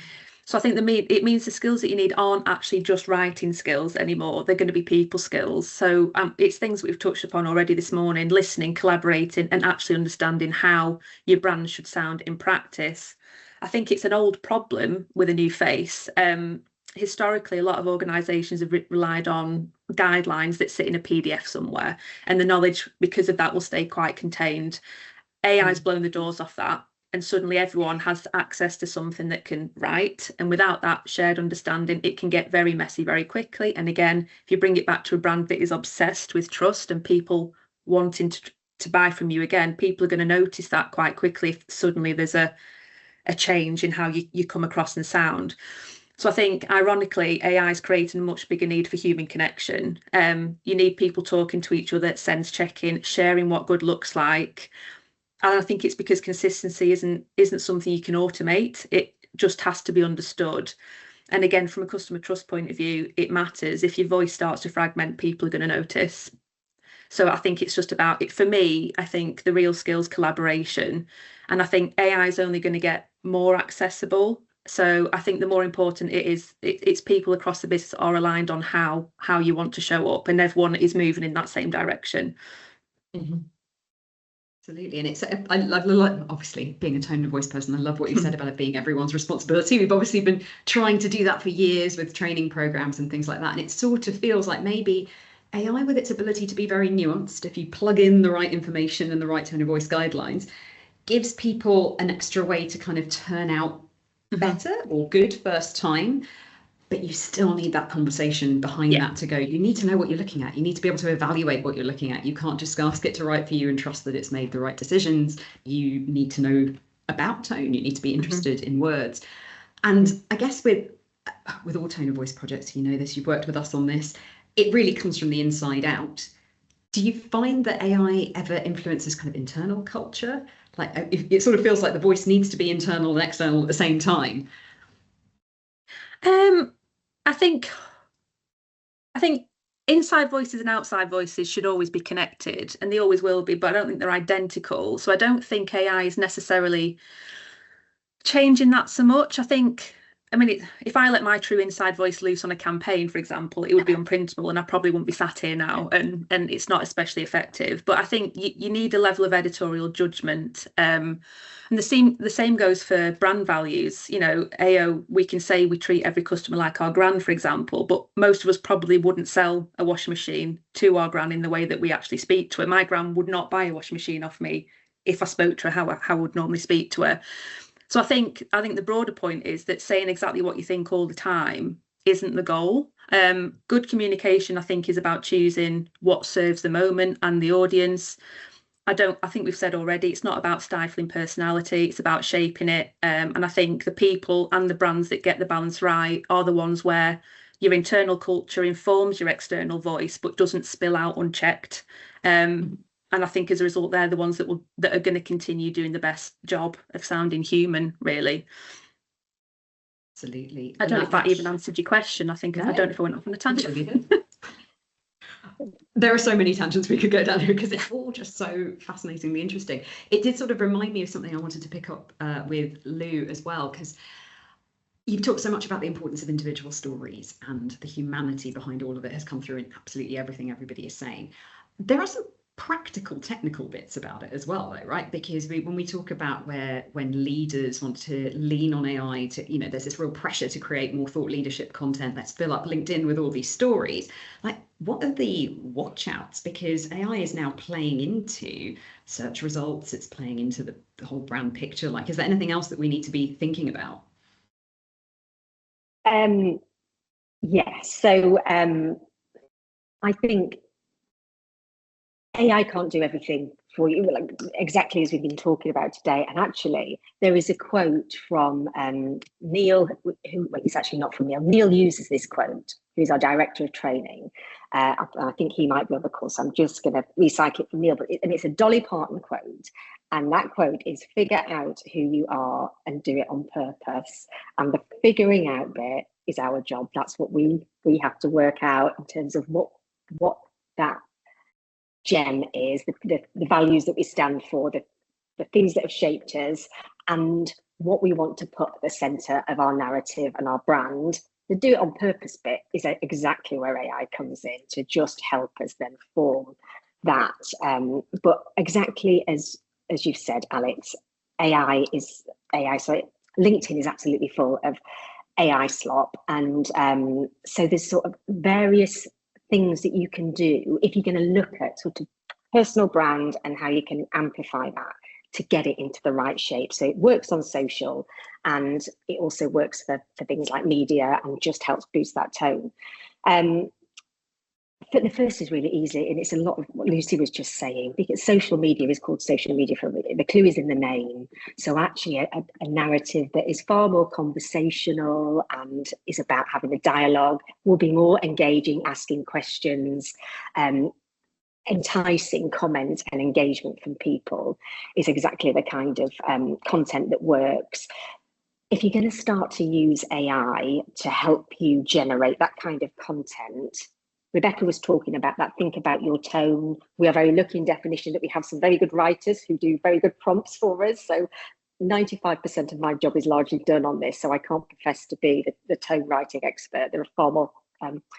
it means the skills that you need aren't actually just writing skills anymore. They're going to be people skills. So it's things we've touched upon already this morning: listening, collaborating, and actually understanding how your brand should sound in practice. I think it's an old problem with a new face. historically, a lot of organisations have relied on guidelines that sit in a PDF somewhere, and the knowledge, because of that, will stay quite contained. AI's blown the doors off that, and suddenly everyone has access to something that can write. And without that shared understanding, it can get very messy very quickly. And again, if you bring it back to a brand that is obsessed with trust and people wanting to buy from you again, people are going to notice that quite quickly if suddenly there's a change in how you come across and sound. So I think, ironically, AI is creating a much bigger need for human connection. You need people talking to each other, sense checking, sharing what good looks like. And I think it's because consistency isn't something you can automate. It just has to be understood. And again, from a customer trust point of view, it matters. If your voice starts to fragment, people are going to notice. So I think it's just about it. For me, I think the real skills collaboration. And I think AI is only going to get more accessible. So I think the more important it is, it's people across the business are aligned on how you want to show up, and everyone is moving in that same direction. Mm-hmm. Absolutely. And it's, I love, obviously, being a tone of voice person, I love what you said about it being everyone's responsibility. We've obviously been trying to do that for years with training programs and things like that. And it sort of feels like maybe AI, with its ability to be very nuanced, if you plug in the right information and the right tone of voice guidelines, gives people an extra way to kind of turn out better or good first time. But you still need that conversation behind that to go. You need to know what you're looking at. You need to be able to evaluate what you're looking at. You can't just ask it to write for you and trust that it's made the right decisions. You need to know about tone. You need to be interested in words. And I guess with all tone of voice projects, you know this, you've worked with us on this, it really comes from the inside out. Do you find that AI ever influences kind of internal culture? Like, it sort of feels like the voice needs to be internal and external at the same time. I think inside voices and outside voices should always be connected, and they always will be, but I don't think they're identical. So I don't think AI is necessarily changing that so much. I mean, if I let my true inside voice loose on a campaign, for example, it would be unprintable, and I probably wouldn't be sat here now, and it's not especially effective. But I think you need a level of editorial judgment, and the same goes for brand values. You know, AO, we can say we treat every customer like our gran, for example, but most of us probably wouldn't sell a washing machine to our gran in the way that we actually speak to her. My gran would not buy a washing machine off me if I spoke to her how I would normally speak to her. So I think the broader point is that saying exactly what you think all the time isn't the goal. Good communication, I think, is about choosing what serves the moment and the audience. I think we've said already, it's not about stifling personality, it's about shaping it. And I think the people and the brands that get the balance right are the ones where your internal culture informs your external voice, but doesn't spill out unchecked. And I think as a result, they're the ones that are going to continue doing the best job of sounding human, really. Absolutely. I don't know if that even answered your question. I think I don't know if I went off on a tangent. There are so many tangents we could go down here because it's all just so fascinatingly interesting. It did sort of remind me of something I wanted to pick up with Lou as well, because you've talked so much about the importance of individual stories, and the humanity behind all of it has come through in absolutely everything everybody is saying. There are some practical technical bits about it as well, though, right? Because when we talk about when leaders want to lean on AI to, you know, there's this real pressure to create more thought leadership content, let's fill up LinkedIn with all these stories, like what are the watch outs? Because AI is now playing into search results, it's playing into the whole brand picture. Like, is there anything else that we need to be thinking about? Yes, so I think AI can't do everything for you, like exactly as we've been talking about today. And actually, there is a quote from Neil, who, well, it's actually not from Neil. Neil uses this quote, who's our director of training. I think he might be on the call, so I'm just going to recycle it from Neil. But it's a Dolly Parton quote. And that quote is, figure out who you are and do it on purpose. And the figuring out bit is our job. That's what we have to work out in terms of what that gem is, the values that we stand for, the things that have shaped us, and what we want to put at the centre of our narrative and our brand. The do it on purpose bit is exactly where AI comes in to just help us then form that. But exactly as you've said, Alex, AI. So LinkedIn is absolutely full of AI slop. And so there's sort of various things that you can do if you're going to look at sort of personal brand and how you can amplify that to get it into the right shape. So it works on social, and it also works for things like media, and just helps boost that tone. But the first is really easy, and it's a lot of what Lucy was just saying, because social media is called social media for the clue is in the name. So actually a narrative that is far more conversational and is about having a dialogue, will be more engaging, asking questions, enticing comment and engagement from people, is exactly the kind of content that works. If you're going to start to use AI to help you generate that kind of content, Rebecca was talking about that. Think about your tone. We are very lucky in Definition that we have some very good writers who do very good prompts for us. So 95% of my job is largely done on this. So I can't profess to be the tone writing expert. There are far more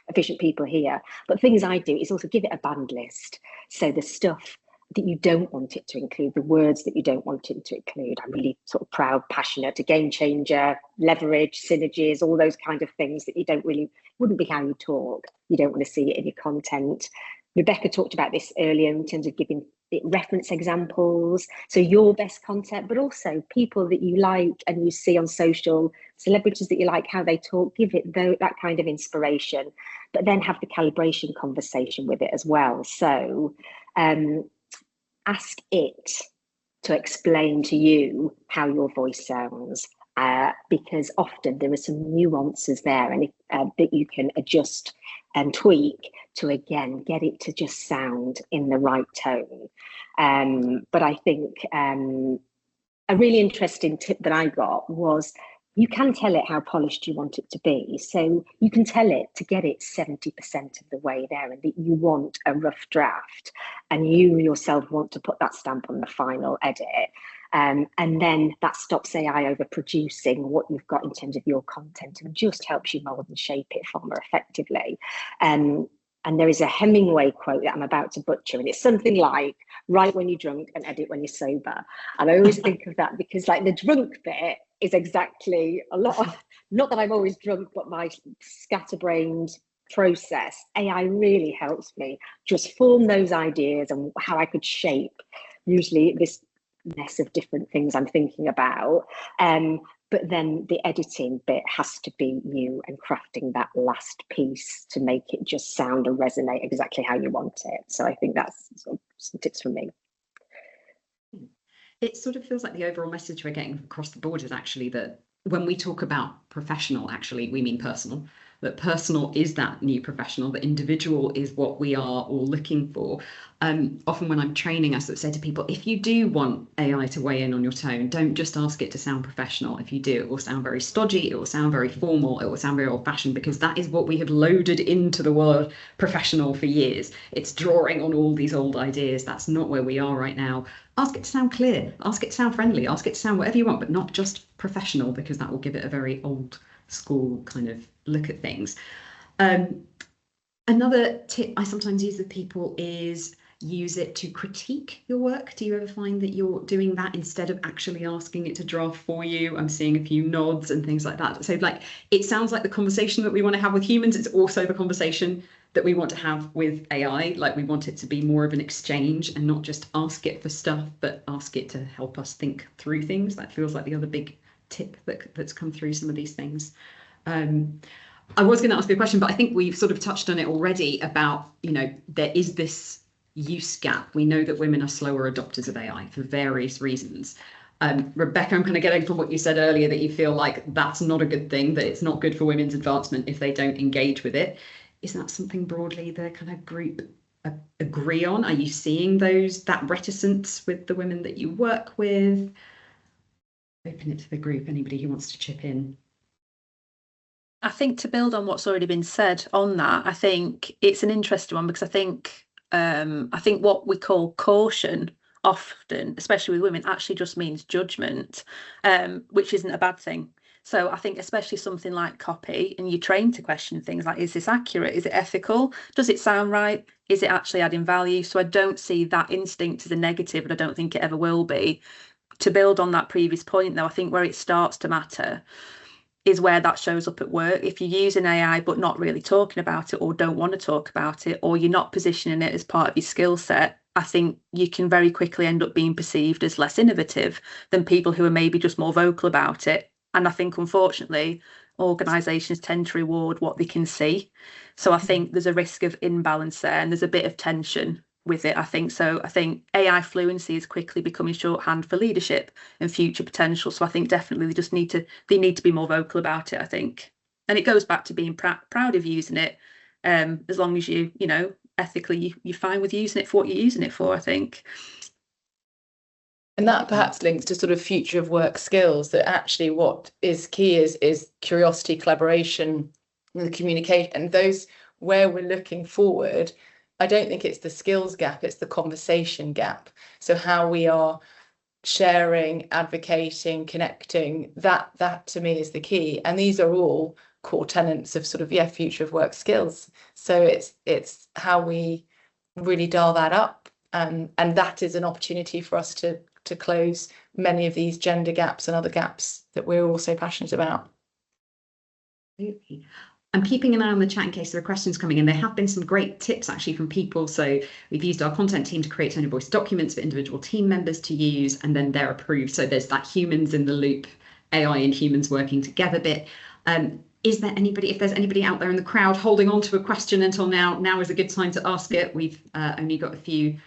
efficient people here. But things I do is also give it a banned list. So the stuff that you don't want it to include, the words that you don't want it to include. I'm really sort of proud, passionate, a game changer, leverage, synergies, all those kind of things that you don't really, wouldn't be how you talk. You don't want to see it in your content. Rebecca talked about this earlier in terms of giving it reference examples. So your best content, but also people that you like and you see on social, celebrities that you like, how they talk, give it that kind of inspiration, but then have the calibration conversation with it as well. So ask it to explain to you how your voice sounds, because often there are some nuances there, and that you can adjust and tweak to, again, get it to just sound in the right tone. But I think a really interesting tip that I got was, you can tell it how polished you want it to be. So you can tell it to get it 70% of the way there, and that you want a rough draft, and you yourself want to put that stamp on the final edit. And then that stops AI over producing what you've got in terms of your content, and just helps you mold and shape it far more effectively. And there is a Hemingway quote that I'm about to butcher, and it's something like, write when you're drunk and edit when you're sober. And I always think of that, because like the drunk bit is exactly a lot of, not that I'm always drunk, but my scatterbrained process. AI really helps me just form those ideas and how I could shape usually this mess of different things I'm thinking about. But then the editing bit has to be you, and crafting that last piece to make it just sound and resonate exactly how you want it. So I think that's sort of some tips from me. It sort of feels like the overall message we're getting across the board is actually that when we talk about professional, actually, we mean personal. That personal is that new professional, that individual is what we are all looking for. Often when I'm training, I sort of say to people, if you do want AI to weigh in on your tone, don't just ask it to sound professional. If you do, it will sound very stodgy, it will sound very formal, it will sound very old-fashioned, because that is what we have loaded into the word professional for years. It's drawing on all these old ideas. That's not where we are right now. Ask it to sound clear, ask it to sound friendly, ask it to sound whatever you want, but not just professional, because that will give it a very old school kind of look at things. Another tip I sometimes use with people is use it to critique your work. Do you ever find that you're doing that instead of actually asking it to draft for you? I'm seeing a few nods and things like that. So like, it sounds like the conversation that we want to have with humans, it's also the conversation that we want to have with AI. Like, we want it to be more of an exchange and not just ask it for stuff, but ask it to help us think through things. That feels like the other big tip that's come through some of these things. I was going to ask you a question, but I think we've sort of touched on it already about, you know, there is this use gap. We know that women are slower adopters of AI for various reasons. Rebecca, I'm kind of getting from what you said earlier that you feel like that's not a good thing, that it's not good for women's advancement if they don't engage with it. Is that something broadly the kind of group agree on? Are you seeing that reticence with the women that you work with? Open it to the group, anybody who wants to chip in. I think to build on what's already been said on that, I think it's an interesting one, because I think what we call caution often, especially with women, actually just means judgment, which isn't a bad thing. So I think especially something like copy, and you're trained to question things like, is this accurate? Is it ethical? Does it sound right? Is it actually adding value? So I don't see that instinct as a negative, and I don't think it ever will be. To build on that previous point, though, I think where it starts to matter is where that shows up at work. If you're using AI but not really talking about it, or don't want to talk about it, or you're not positioning it as part of your skill set, I think you can very quickly end up being perceived as less innovative than people who are maybe just more vocal about it. And I think, unfortunately, organisations tend to reward what they can see. So I think there's a risk of imbalance there, and there's a bit of tension with it, I think. So I think AI fluency is quickly becoming shorthand for leadership and future potential. So I think definitely they need to be more vocal about it, I think. And it goes back to being proud of using it, as long as you know, ethically you're fine with using it for what you're using it for, I think. And that perhaps links to sort of future of work skills, that actually what is key is curiosity, collaboration, and the communication. And those, where we're looking forward, I don't think it's the skills gap, it's the conversation gap. So how we are sharing, advocating, connecting, that to me is the key. And these are all core tenets of sort of, future of work skills. So it's how we really dial that up. And that is an opportunity for us to close many of these gender gaps and other gaps that we're all so passionate about. Absolutely. I'm keeping an eye on the chat in case there are questions coming in. There have been some great tips actually from people. So we've used our content team to create tone of voice documents for individual team members to use, and then they're approved. So there's that humans in the loop, AI and humans working together bit. Is there anybody, if there's anybody out there in the crowd holding on to a question until now is a good time to ask it. We've only got a few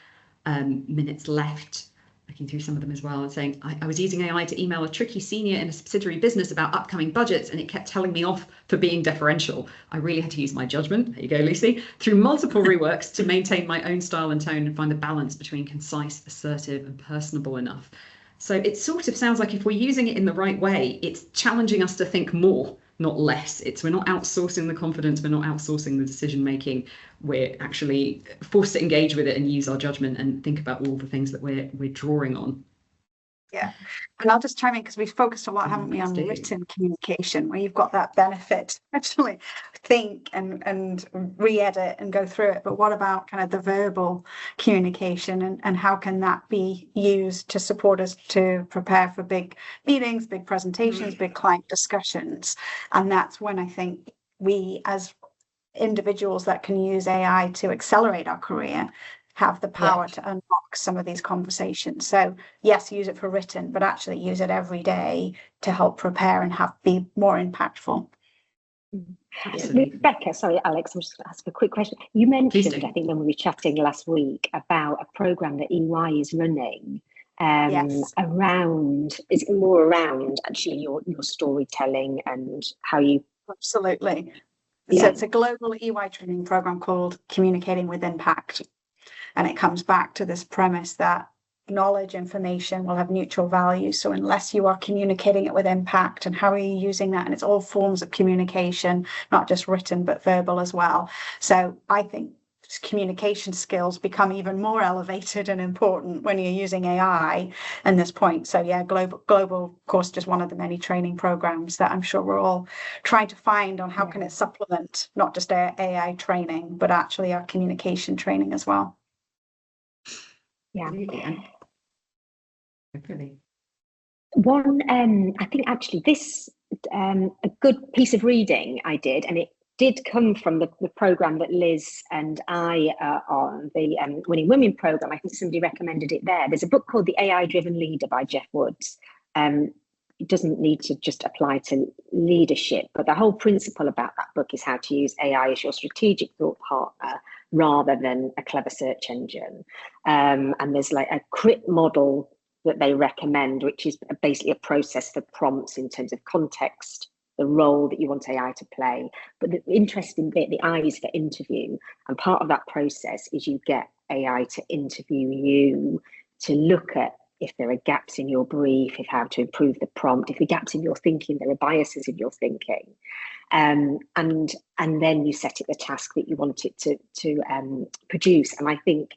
minutes left. Looking through some of them as well and saying, I was using AI to email a tricky senior in a subsidiary business about upcoming budgets, and it kept telling me off for being deferential. I really had to use my judgment, there you go, Lucy, through multiple reworks to maintain my own style and tone and find the balance between concise, assertive and personable enough. So it sort of sounds like if we're using it in the right way, it's challenging us to think more, not less. We're not outsourcing the confidence, we're not outsourcing the decision making. We're actually forced to engage with it and use our judgment and think about all the things that we're drawing on. Yeah, and I'll just chime in because we've focused a lot, haven't we, on written communication, where you've got that benefit to actually think and re-edit and go through it. But what about kind of the verbal communication, and how can that be used to support us to prepare for big meetings, big presentations, big client discussions? And that's when I think we, as individuals that can use AI to accelerate our career, have the power to unlock some of these conversations. So yes, use it for written, but actually use it every day to help prepare and be more impactful. Rebecca, sorry, Alex, I'm just going to ask a quick question. You mentioned, I think when we were chatting last week, about a programme that EY is running around, is it more around actually your storytelling and how you... Absolutely. So it's a global EY training programme called Communicating with Impact. And it comes back to this premise that knowledge, information will have neutral value. So unless you are communicating it with impact, and how are you using that? And it's all forms of communication, not just written, but verbal as well. So I think communication skills become even more elevated and important when you're using AI in this point. So yeah, global of course, just one of the many training programs that I'm sure we're all trying to find on how can it supplement not just our AI training, but actually our communication training as well. Yeah. Really. One, I think actually this, a good piece of reading I did, and it did come from the programme that Liz and I are on, the Winning Women programme. I think somebody recommended it there. There's a book called The AI Driven Leader by Jeff Woods. It doesn't need to just apply to leadership, but the whole principle about that book is how to use AI as your strategic thought partner rather than a clever search engine. And there's like a CRIT model that they recommend, which is basically a process for prompts in terms of context, the role that you want AI to play. But the interesting bit, the I is for interview. And part of that process is you get AI to interview you, to look at if there are gaps in your brief, if how to improve the prompt, if there are gaps in your thinking, there are biases in your thinking. And then you set it the task that you want it to produce. And I think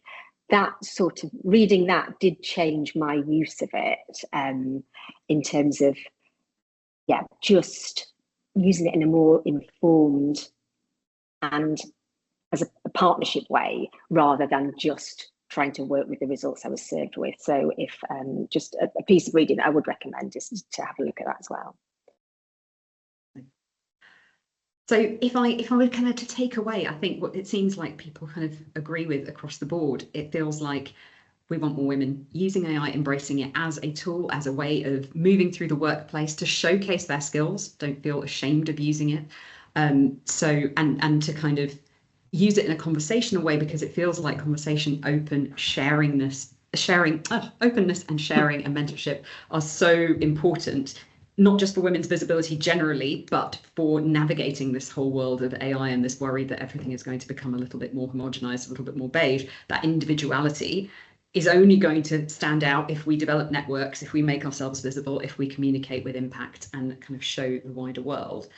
that sort of reading that did change my use of it in terms of, just using it in a more informed and as a partnership way, rather than just trying to work with the results I was served with. So if just a piece of reading that I would recommend is to have a look at that as well. So if I were kind of to take away, I think what it seems like people kind of agree with across the board, it feels like we want more women using AI, embracing it as a tool, as a way of moving through the workplace to showcase their skills, don't feel ashamed of using it. And to kind of use it in a conversational way, because it feels like conversation, openness and sharing and mentorship are so important, not just for women's visibility generally, but for navigating this whole world of AI and this worry that everything is going to become a little bit more homogenized, a little bit more beige. That individuality is only going to stand out if we develop networks, if we make ourselves visible, if we communicate with impact and kind of show the wider world.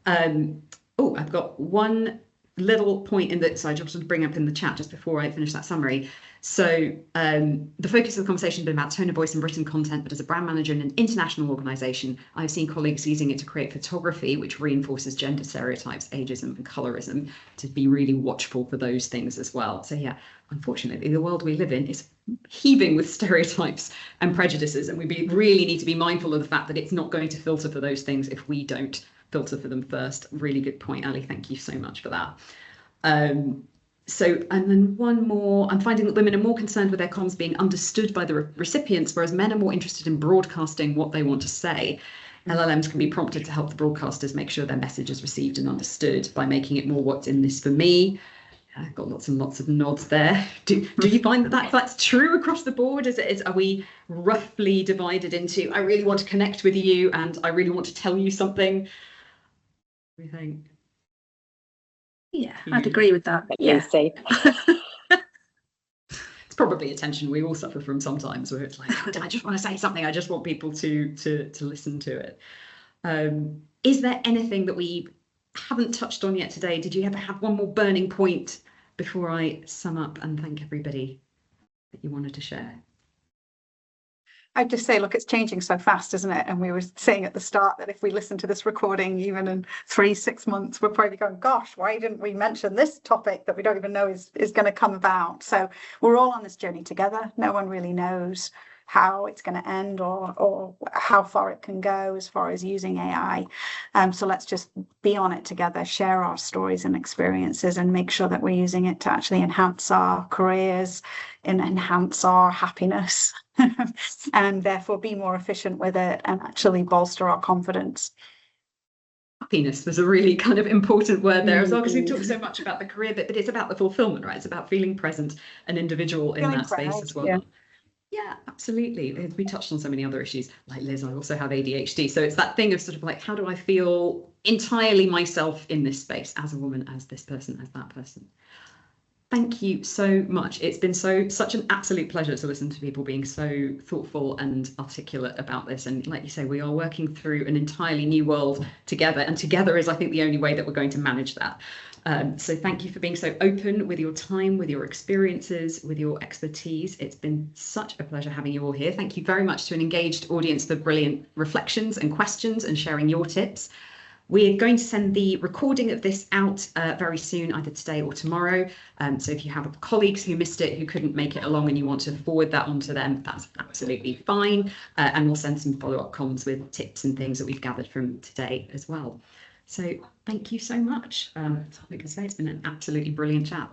Oh, I've got one little point in that, so I just want to bring up in the chat just before I finish that summary. So the focus of the conversation has been about tone of voice and written content, but as a brand manager in an international organisation, I've seen colleagues using it to create photography, which reinforces gender stereotypes, ageism and colorism, to be really watchful for those things as well. So yeah, unfortunately, the world we live in is heaving with stereotypes and prejudices, and we really need to be mindful of the fact that it's not going to filter for those things if we don't filter for them first. Really good point, Ali. Thank you so much for that. And then one more, I'm finding that women are more concerned with their comms being understood by the recipients, whereas men are more interested in broadcasting what they want to say. LLMs can be prompted to help the broadcasters make sure their message is received and understood by making it more what's in this for me. I've got lots and lots of nods there. Do you find that that's true across the board? Are we roughly divided into, I really want to connect with you and I really want to tell you something? What do you think? Yeah, I'd agree with that. Yeah. It's probably a tension we all suffer from sometimes, where it's like, I just want to say something. I just want people to listen to it. Is there anything that we haven't touched on yet today? Did you ever have one more burning point before I sum up and thank everybody that you wanted to share? I'd just say, look, it's changing so fast, isn't it? And we were saying at the start that if we listen to this recording, even in 3-6 months, we're probably going, gosh, why didn't we mention this topic that we don't even know is going to come about? So we're all on this journey together. No one really knows how it's going to end or how far it can go as far as using AI. So let's just be on it together, share our stories and experiences, and make sure that we're using it to actually enhance our careers and enhance our happiness and therefore be more efficient with it and actually bolster our confidence. Happiness was a really kind of important word there as well, because we talk so much about the career bit, but it's about the fulfillment, right? It's about feeling present and individual in that space as well. Yeah, absolutely. We touched on so many other issues. Like Liz, I also have ADHD. So it's that thing of sort of like, how do I feel entirely myself in this space as a woman, as this person, as that person? Thank you so much. It's been such an absolute pleasure to listen to people being so thoughtful and articulate about this. And like you say, we are working through an entirely new world together. And together is, I think, the only way that we're going to manage that. So thank you for being so open with your time, with your experiences, with your expertise. It's been such a pleasure having you all here. Thank you very much to an engaged audience for brilliant reflections and questions and sharing your tips. We're going to send the recording of this out very soon, either today or tomorrow. So if you have colleagues who missed it, who couldn't make it along and you want to forward that on to them, that's absolutely fine. And we'll send some follow-up comms with tips and things that we've gathered from today as well. So thank you so much. Like I say, it's been an absolutely brilliant chat.